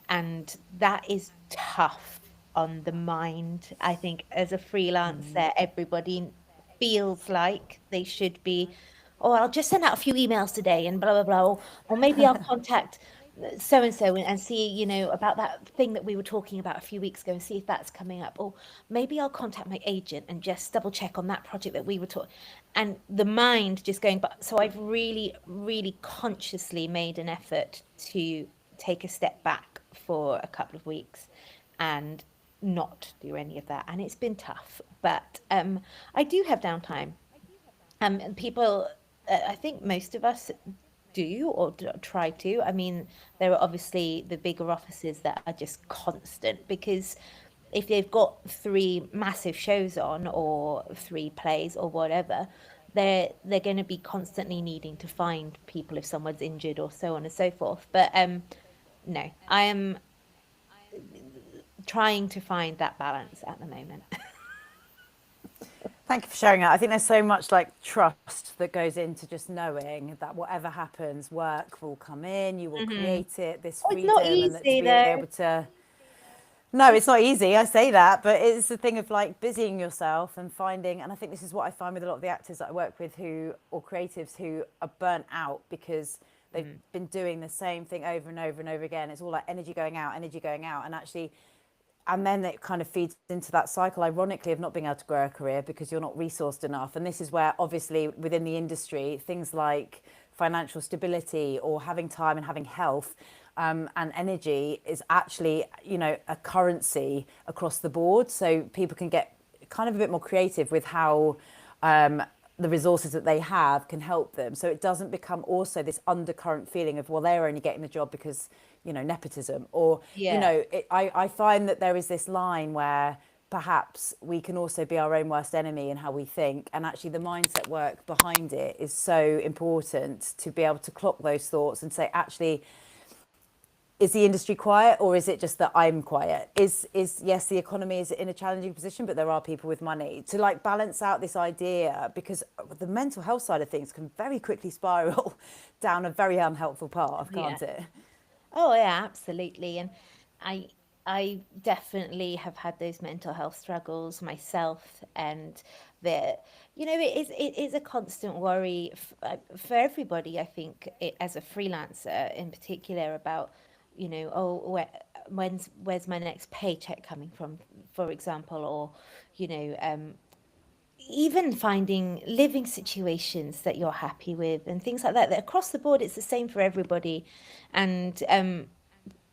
And that is tough on the mind. I think as a freelancer, everybody feels like they should be, oh, I'll just send out a few emails today and blah, blah, blah. Or maybe I'll contact so and so and see, about that thing that we were talking about a few weeks ago and see if that's coming up. Or maybe I'll contact my agent and just double check on that project that we were talking. And the mind just going back. So I've really, really consciously made an effort to take a step back for a couple of weeks and not do any of that. And it's been tough, but I do have downtime. And people, I think most of us do or try to. I mean, there are obviously the bigger offices that are just constant, because if they've got 3 massive shows on or 3 plays or whatever, they're going to be constantly needing to find people if someone's injured or so on and so forth. But no, I am trying to find that balance at the moment. Thank you for sharing that. I think there's so much like trust that goes into just knowing that whatever happens, work will come in, you will create it, this Oh, it's freedom, not and that to easy be though. able to. No, it's not easy. I say that, but it's the thing of like busying yourself and finding. And I think this is what I find with a lot of the actors that I work with, or creatives who are burnt out because they've been doing the same thing over and over and over again. It's all like energy going out, and actually. And then it kind of feeds into that cycle, ironically, of not being able to grow a career because you're not resourced enough. And this is where, obviously, within the industry, things like financial stability or having time and having health and energy is actually, a currency across the board. So people can get kind of a bit more creative with how the resources that they have can help them. So it doesn't become also this undercurrent feeling of, well, they're only getting the job because, nepotism, or, Yeah. I find that there is this line where perhaps we can also be our own worst enemy in how we think. And actually the mindset work behind it is so important to be able to clock those thoughts and say, actually, is the industry quiet, or is it just that I'm quiet? Is yes, the economy is in a challenging position, but there are people with money to like balance out this idea, because the mental health side of things can very quickly spiral down a very unhelpful path, Yeah. can't it? Oh yeah, absolutely. And I definitely have had those mental health struggles myself, and it is a constant worry for everybody. I think as a freelancer in particular, about where's my next paycheck coming from, for example, or even finding living situations that you're happy with and things like that. That across the board, it's the same for everybody, and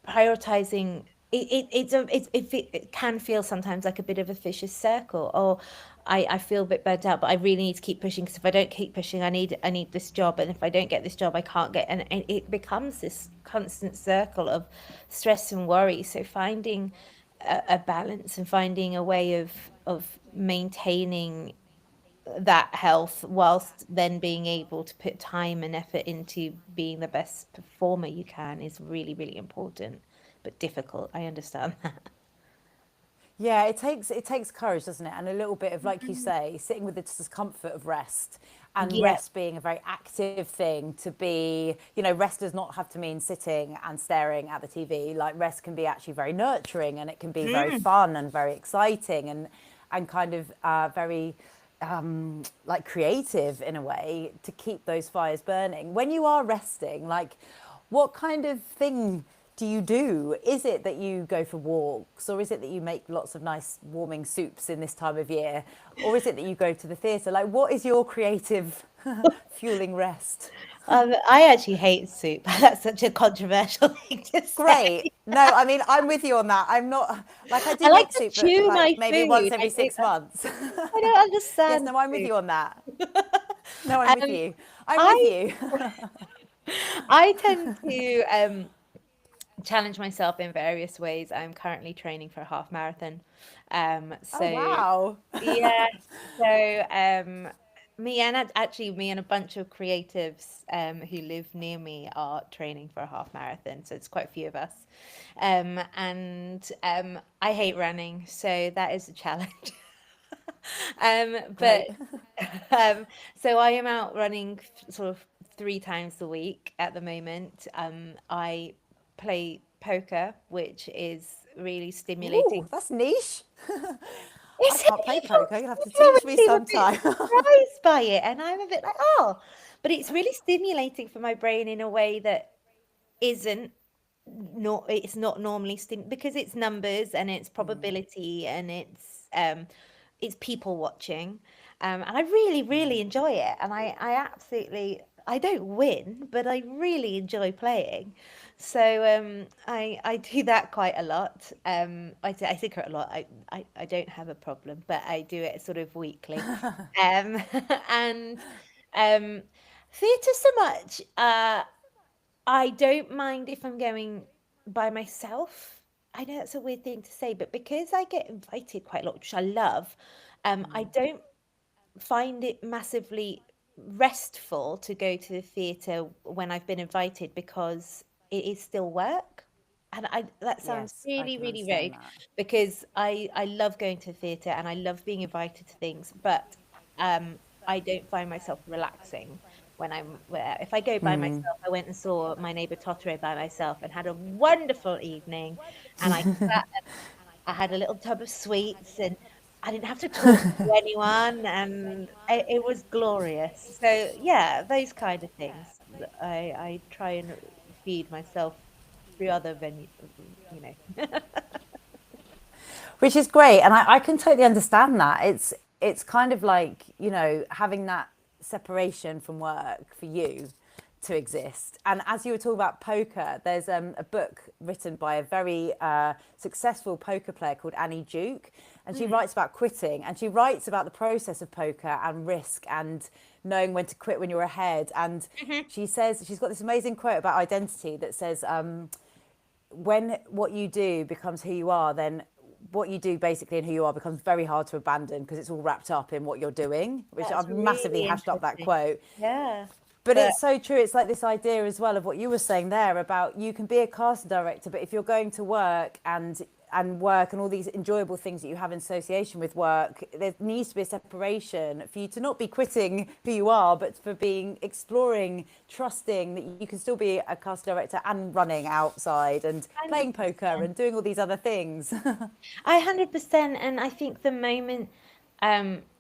prioritizing it can feel sometimes like a bit of a vicious circle. Or I feel a bit burnt out, but I really need to keep pushing, because if I don't keep pushing, I need this job, and if I don't get this job, I can't get, and it becomes this constant circle of stress and worry. So finding a balance and finding a way of maintaining that health whilst then being able to put time and effort into being the best performer you can is really, really important, but difficult. I understand that. Yeah, it takes courage, doesn't it? And a little bit of, like you say, sitting with the discomfort of rest, and Yeah. rest being a very active thing to be. Rest does not have to mean sitting and staring at the TV. Like, rest can be actually very nurturing, and it can be very Mm. fun and very exciting, and kind of very like creative in a way, to keep those fires burning. When you are resting, like, what kind of thing do you do? Is it that you go for walks, or is it that you make lots of nice warming soups in this time of year, or is it that you go to the theatre? Like, what is your creative fueling rest? I actually hate soup. That's such a controversial thing to Great. say. No, I mean, I'm with you on that. I'm not like, I I do like make to soup, but chew like my maybe once food. every 6 months. I don't Yes, understand no, I'm with soup. you on that. No, I'm with Um, you. I'm with I you. I tend to challenge myself in various ways. I'm currently training for a half marathon. Oh, So wow. yeah, so me and a bunch of creatives who live near me are training for a half marathon. So it's quite a few of us. And I hate running, so that is a challenge. But Great. so I am out running sort of 3 times a week at the moment. I play poker, which is really stimulating. Ooh, that's niche. I It's can't play poker. You'll have to people teach always me seem a bit sometime. surprised by it, and I'm a bit like, oh, but it's really stimulating for my brain in a way that isn't not it's not normally because it's numbers and it's probability and it's people watching, and I really, really enjoy it, and I absolutely, I don't win, but I really enjoy playing. So I do that quite a lot. I think a lot. I don't have a problem, but I do it sort of weekly. And um, theatre so much. I don't mind if I'm going by myself. I know that's a weird thing to say, but because I get invited quite a lot, which I love, I don't find it massively restful to go to the theatre when I've been invited, because it is still work. And that sounds Yes, I really, can really understand rogue, that. because I love going to the theatre and I love being invited to things, but I don't find myself relaxing when I'm where. If I go by myself, I went and saw My Neighbor Totoro by myself and had a wonderful evening, and I sat and I had a little tub of sweets, and I didn't have to talk to anyone, and it was glorious. So yeah, those kind of things that I try and feed myself through other venue, you know. Which is great, and I can totally understand that. It's kind of like, having that separation from work for you to exist. And as you were talking about poker, there's a book written by a very successful poker player called Annie Duke, and she Mm. writes about quitting, and she writes about the process of poker and risk and knowing when to quit when you're ahead. And Mhm. she says, she's got this amazing quote about identity that says, when what you do becomes who you are, then what you do basically and who you are becomes very hard to abandon, because it's all wrapped up in what you're doing, which That's I've massively really hashed up that interesting. quote. Yeah, But but it's so true. It's like this idea as well of what you were saying there about, you can be a casting director, but if you're going to work and work and all these enjoyable things that you have in association with work, there needs to be a separation for you to not be quitting who you are, but for being exploring, trusting that you can still be a casting director and running outside and playing poker 100%. and doing all these other things. 100%. And I think the moment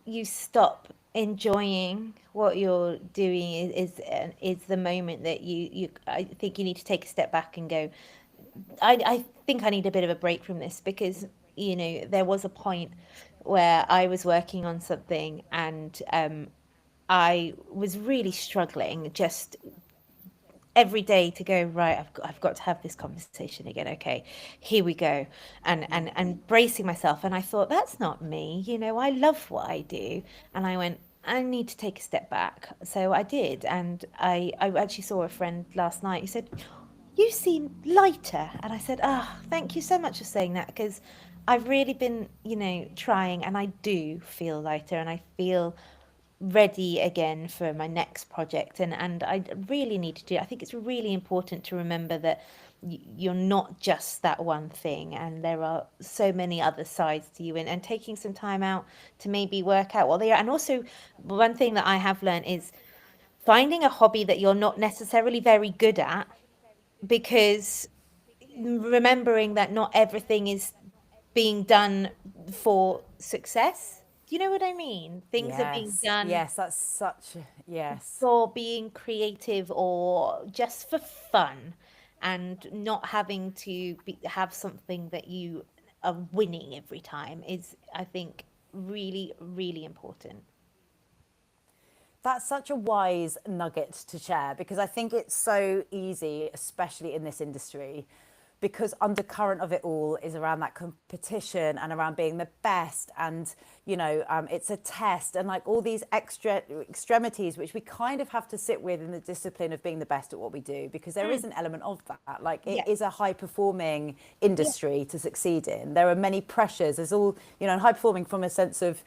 you stop enjoying what you're doing is the moment that I think you need to take a step back and go, I think I need a bit of a break from this, because there was a point where I was working on something, and I was really struggling, just every day to go, right, I've got to have this conversation again. Okay, here we go. And bracing myself. And I thought, that's not me. You know, I love what I do. And I went, I need to take a step back. So I did. And I actually saw a friend last night who said, you seem lighter. And I said, thank you so much for saying that, because I've really been, you know, trying, and I do feel lighter, and I feel ready again for my next project. And I really need to do, I think it's really important to remember that you're not just that one thing, and there are so many other sides to you, and taking some time out to maybe work out what they are. And also, one thing that I have learned is finding a hobby that you're not necessarily very good at, because remembering that not everything is being done for success. Do you know what I mean? Things are being Yes, done yes, that's such yes. for being creative or just for fun, and not having to have something that you are winning every time is, I think, really, really important. That's such a wise nugget to share, because I think it's so easy, especially in this industry, because undercurrent of it all is around that competition and around being the best, and it's a test, and like all these extra extremities which we kind of have to sit with in the discipline of being the best at what we do, because there is Mm. an element of that. Like, it Yeah. is a high performing Yeah. industry to succeed in. There are many pressures. There's all, and high performing from a sense of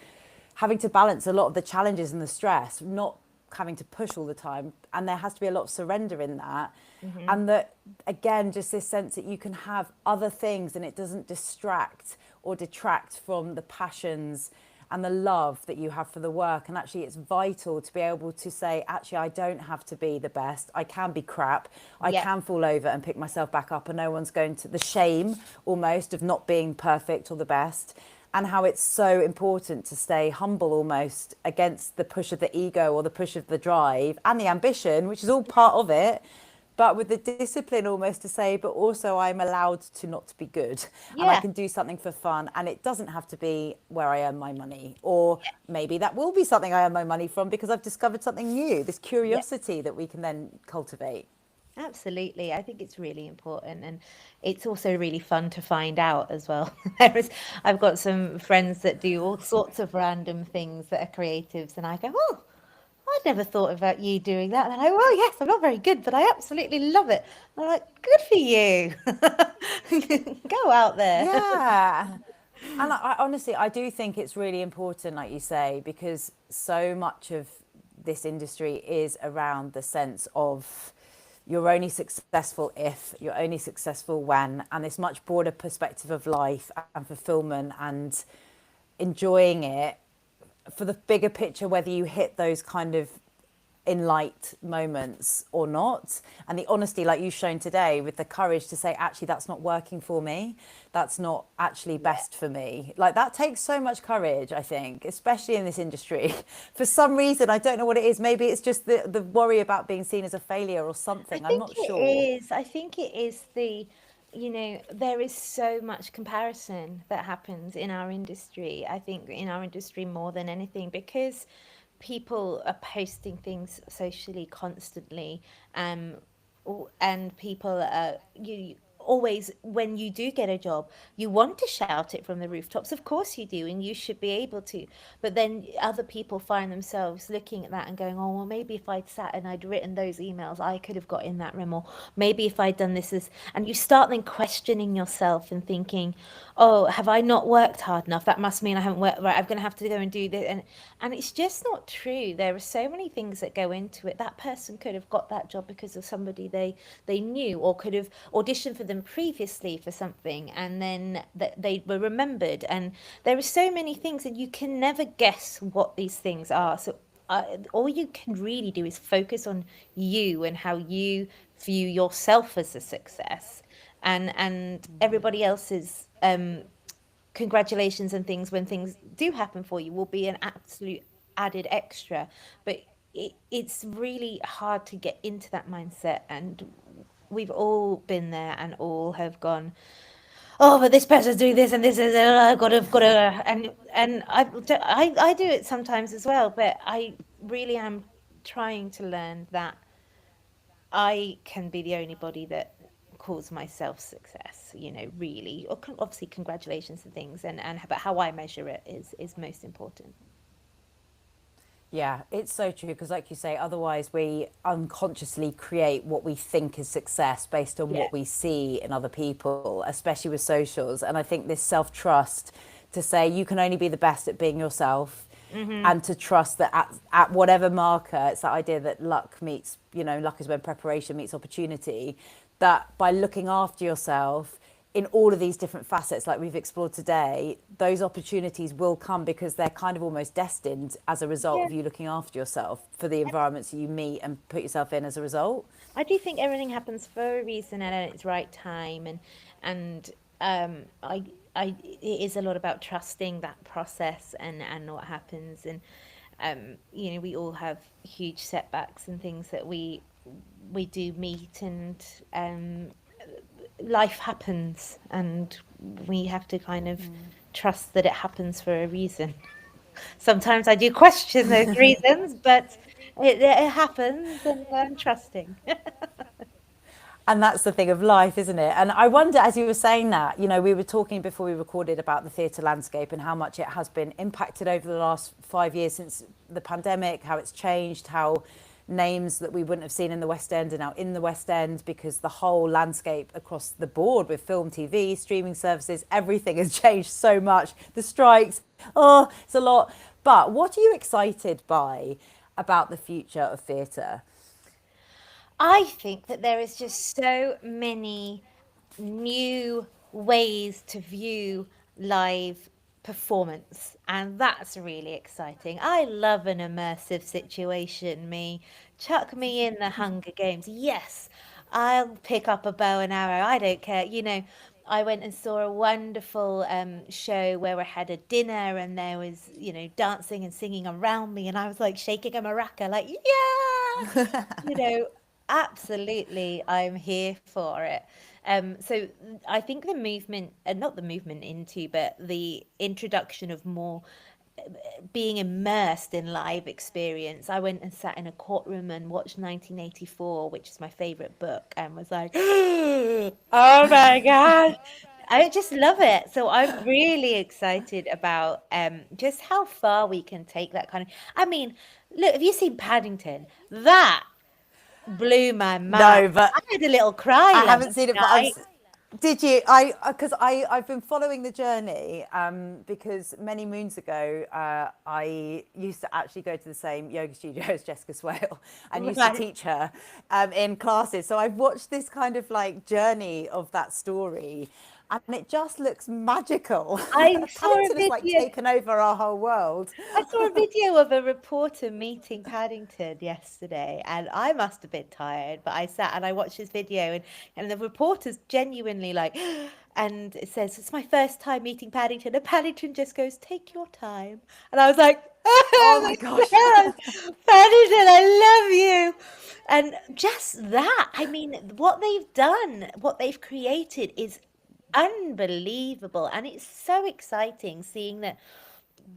having to balance a lot of the challenges and the stress, not having to push all the time. And there has to be a lot of surrender in that. Hmm. And that, again, just this sense that you can have other things and it doesn't distract or detract from the passions and the love that you have for the work. And actually, it's vital to be able to say, actually, I don't have to be the best. I can be crap. I Yeah. can fall over and pick myself back up, and no one's going to, the shame almost of not being perfect or the best. And how it's so important to stay humble almost against the push of the ego or the push of the drive and the ambition, which is all part of it, but with the discipline almost to say, but also I'm allowed to not to be good, and I Yeah. can do something for fun, and it doesn't have to be where I earn my money, or maybe that will be something I earn my money from because I've discovered something new, this Yeah. curiosity that we can then cultivate. Absolutely. I think it's really important, and it's also really fun to find out as well. There is, I've got some friends that do all sorts of random things that are creatives, and I go, oh, I'd never thought about you doing that. And they're like, well, yes, I'm not very good, but I absolutely love it. I'm like, good for you. Go out there. Yeah. And I honestly, I do think it's really important, like you say, because so much of this industry is around the sense of you're only successful if, you're only successful when, and this much broader perspective of life and fulfillment and enjoying it for the bigger picture, whether you hit those kind of in light moments or not, and the honesty like you've shown today with the courage to say, actually, that's not working for me, that's not actually best for me. Like, that takes so much courage, I think, especially in this industry. For some reason, I don't know what it is. Maybe it's just the worry about being seen as a failure or I something, I'm think not it sure. is. I think it is there is so much comparison that happens in our industry. I think in our industry more than anything, because people are posting things socially constantly, um, and people are you always, when you do get a job, you want to shout it from the rooftops. Of course you do, and you should be able to. But then other people find themselves looking at that and going, oh, well, maybe if I'd sat and I'd written those emails, I could have got in that room. Or maybe if I'd done this, and you start then questioning yourself and thinking, oh, have I not worked hard enough? That must mean I haven't worked right. I'm going to have to go and do this. And it's just not true. There are so many things that go into it. That person could have got that job because of somebody they knew, or could have auditioned for them previously for something, and then that they were remembered. And there are so many things, and you can never guess what these things are. So all you can really do is focus on you and how you view yourself as a success, and everybody else's congratulations and things when things do happen for you will be an absolute added extra. But it's really hard to get into that mindset, and we've all been there and all have gone, oh, but this person's doing this and this is, I've got to, and I do it sometimes as well. But I really am trying to learn that I can be the only body that calls myself success, really. Or obviously congratulations and things, but how I measure it is most important. Yeah, it's so true because, like you say, otherwise we unconsciously create what we think is success based on Yeah. what we see in other people, especially with socials. And I think this self-trust to say you can only be the best at being yourself, and to trust that at whatever marker, it's that idea that luck meets, luck is when preparation meets opportunity, that by looking after yourself in all of these different facets like we've explored today, those opportunities will come because they're kind of almost destined as a result Yeah. of you looking after yourself for the environments that you meet and put yourself in as a result. I do think everything happens for a reason and at its right time, and it is a lot about trusting that process and what happens, and we all have huge setbacks and things that we do meet, and life happens, and we have to kind of trust that it happens for a reason. Sometimes I do question those reasons, but it happens, and I'm trusting. And that's the thing of life, isn't it? And I wonder, as you were saying that, we were talking before we recorded about the theatre landscape and how much it has been impacted over the last 5 years since the pandemic, how it's changed, how names that we wouldn't have seen in the West End are now in the West End because the whole landscape across the board with film, TV, streaming services, everything has changed so much. The strikes, it's a lot. But what are you excited by about the future of theatre? I think that there is just so many new ways to view live performance, and that's really exciting. I love an immersive situation. Chuck me in the Hunger Games. Yes, I'll pick up a bow and arrow. I don't care. I went and saw a wonderful show where we had a dinner, and there was, dancing and singing around me, and I was like shaking a maraca, like, yeah, you know, absolutely, I'm here for it. So I think the movement, not the movement into, but the introduction of more being immersed in live experience. I went and sat in a courtroom and watched 1984, which is my favorite book, and was like, oh my God. I just love it. So I'm really excited about just how far we can take that kind of. I mean, look, have you seen Paddington? That blew my mind. No, but I had a little cry I last haven't seen it, but night. did you? Because I've been following the journey because many moons ago I used to actually go to the same yoga studio as Jessica Swale and used to Right. teach her in classes. So I've watched this kind of like journey of that story, and it just looks magical. I saw a Paddington has like video. taken over our whole world. I saw a video of a reporter meeting Paddington yesterday, and I must have been tired, but I sat and I watched this video, and the reporter's genuinely like, and it says, it's my first time meeting Paddington, and Paddington just goes, take your time. And I was like, Oh my gosh. yes, Paddington, I love you. And just that, I mean, what they've done, what they've created is unbelievable, and it's so exciting seeing that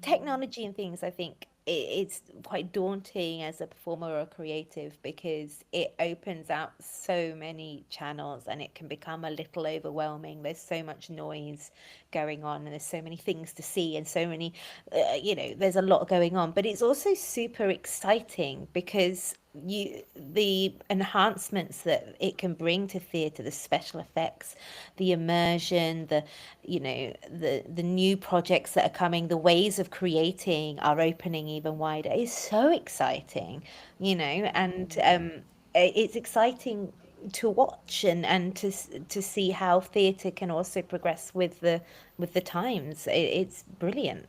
technology and things. I think it's quite daunting as a performer or a creative because it opens out so many channels and it can become a little overwhelming. There's so much noise going on, and there's so many things to see, and so many there's a lot going on, but it's also super exciting because the enhancements that it can bring to theatre, the special effects, the immersion, the new projects that are coming, the ways of creating are opening even wider. It's so exciting, and it's exciting to watch, and to see how theatre can also progress with the times. It's brilliant.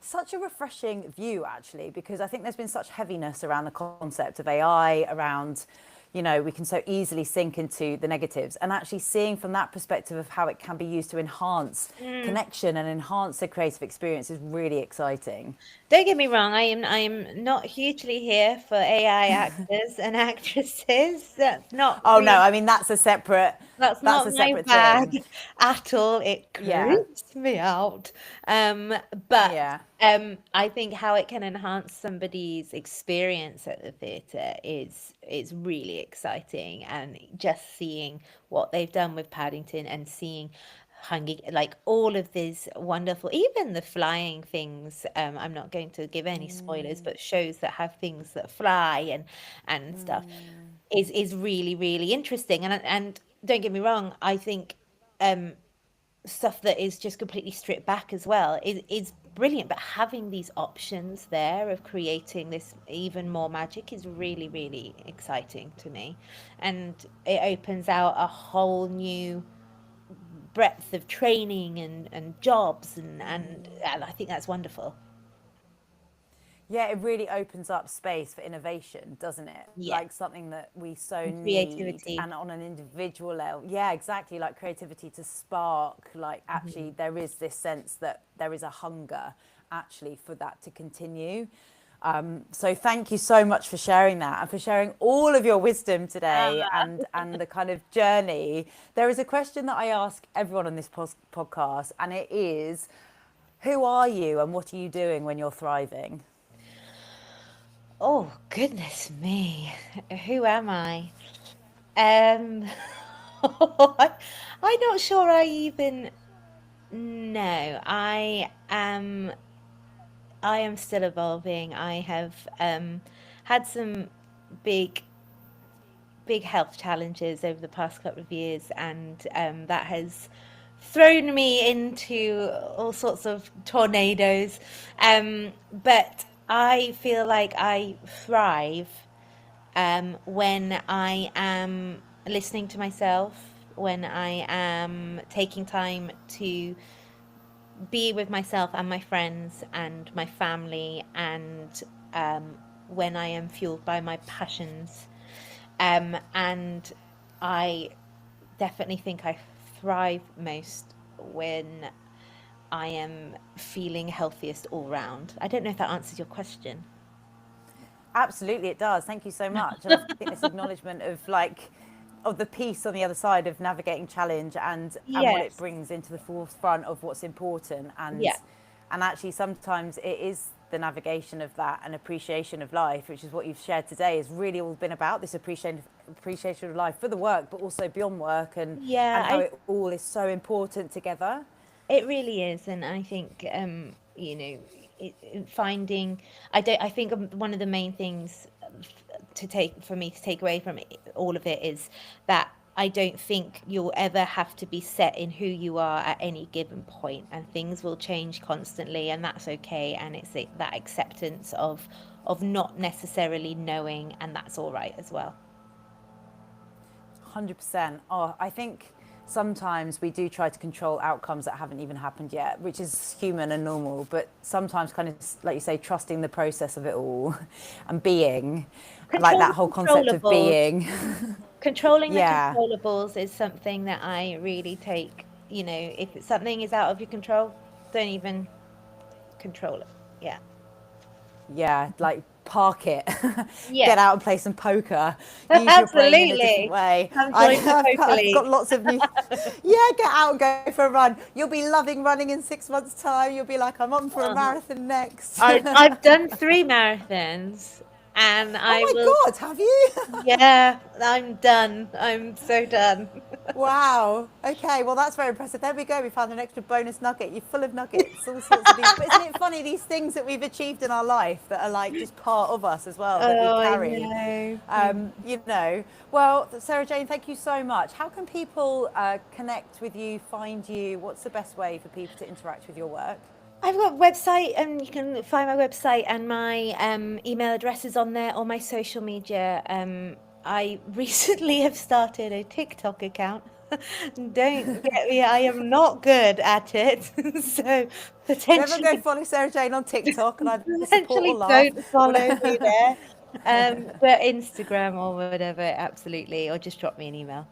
Such a refreshing view, actually, because I think there's been such heaviness around the concept of AI, around, we can so easily sink into the negatives, and actually seeing from that perspective of how it can be used to enhance connection and enhance the creative experience is really exciting. Don't get me wrong, I am not hugely here for AI actors and actresses. That's not Oh no, really, I mean that's a separate that's that's not a my separate bag thing. at all. It Yeah, creeps me out. But yeah. I think how it can enhance somebody's experience at the theatre is really exciting, and just seeing what they've done with Paddington and seeing hanging like all of these wonderful, even the flying things. I'm not going to give any spoilers, but shows that have things that fly and stuff is really really interesting. And don't get me wrong, I think stuff that is just completely stripped back as well is brilliant, but having these options there of creating this even more magic is really really exciting to me, and it opens out a whole new breadth of training and jobs, and I think that's wonderful. Yeah, it really opens up space for innovation, doesn't it? Yeah, Like something that we so and need, creativity. and on an individual level. Yeah, exactly. Like creativity to spark. Like actually, there is this sense that there is a hunger actually for that to continue. So thank you so much for sharing that and for sharing all of your wisdom today and the kind of journey. There is a question that I ask everyone on this podcast, and it is, who are you and what are you doing when you're thriving? Oh goodness me, who am I? um I'm not sure I even know. I am still evolving. I have had some big big health challenges over the past couple of years, and that has thrown me into all sorts of tornadoes. But I feel like I thrive when I am listening to myself, when I am taking time to be with myself and my friends and my family, and when I am fueled by my passions. And I definitely think I thrive most when I am feeling healthiest all round. I don't know if that answers your question. Absolutely, it does. Thank you so much. And I think this acknowledgement of like of the piece on the other side of navigating challenge and what it Yes. brings into the forefront of what's important Yeah. and actually sometimes it is the navigation of that and appreciation of life, which is what you've shared today, has really all been about this appreciation of life for the work, but also beyond work Yeah, and how it all is so important together. it really is, and I think finding. I don't. I think one of the main things for me to take away from all of it is that I don't think you'll ever have to be set in who you are at any given point, and things will change constantly, and that's okay. And it's that acceptance of not necessarily knowing, and that's all right as well. 100%. Oh, I think sometimes we do try to control outcomes that haven't even happened yet, which is human and normal. But sometimes, kind of like you say, trusting the process of it all and being, like Control that the whole concept of controllables. being. Controlling the Yeah. controllables is something that I really take. If something is out of your control, don't even control it. Yeah. Yeah, like park it, Yeah. get out and play some poker, use your brain in a different Absolutely. way. Come join the Poker I've got League. lots of new. Yeah, get out and go for a run. You'll be loving running in 6 months' time. You'll be like, I'm on for a Uh-huh. marathon next. I've done 3 marathons, and Oh I my will. God, have you? Yeah, I'm done. I'm so done. Wow. Okay. Well, that's very impressive. There we go. We found an extra bonus nugget. You're full of nuggets, all sorts of these. But isn't it funny, these things that we've achieved in our life that are like just part of us as well, that we Oh, I carry? know. You know. Well, Sarah Jane, thank you so much. How can people connect with you, find you? What's the best way for people to interact with your work? I've got a website, and you can find my website, and my email address is on there, or my social media. I recently have started a TikTok account. Don't get me, I am not good at it. So Never go potentially, follow Sarah Jane on TikTok and either support or potentially laugh. don't follow me there. But Instagram or whatever, absolutely, or just drop me an email.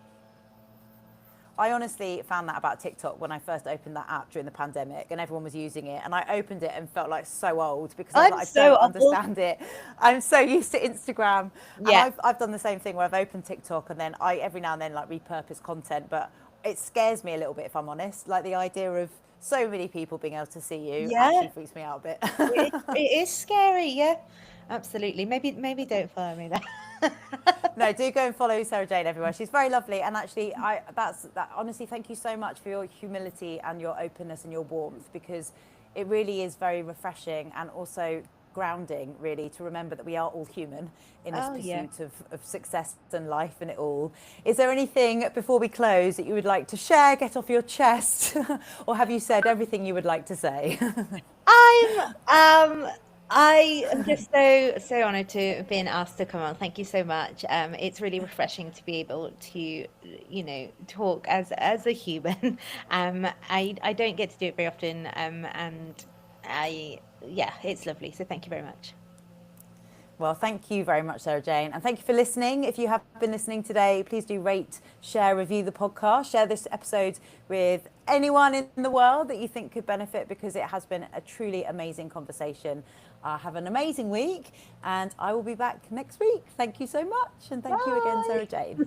I honestly found that about TikTok when I first opened that app during the pandemic and everyone was using it. And I opened it and felt like so old because I was I'm like, I so don't old. understand it. I'm so used to Instagram. And Yeah. I've done the same thing where I've opened TikTok and then I every now and then like repurpose content. But it scares me a little bit, if I'm honest. Like the idea of so many people being able to see you Yeah. actually freaks me out a bit. It is scary, yeah, absolutely. Maybe don't follow me there. No, do go and follow Sarah Jane everywhere. She's very lovely, and actually, honestly, thank you so much for your humility and your openness and your warmth, because it really is very refreshing and also grounding, really, to remember that we are all human in this Oh, yeah. pursuit of success and life and it all. Is there anything before we close that you would like to share, get off your chest, or have you said everything you would like to say? I am just so honored to have been asked to come on. Thank you so much. It's really refreshing to be able to, talk as a human. I don't get to do it very often. And yeah, it's lovely. So thank you very much. Well, thank you very much, Sarah Jane. And thank you for listening. If you have been listening today, please do rate, share, review the podcast. Share this episode with anyone in the world that you think could benefit, because it has been a truly amazing conversation. Have an amazing week, and I will be back next week. Thank you so much. And thank you again, Sarah Jane.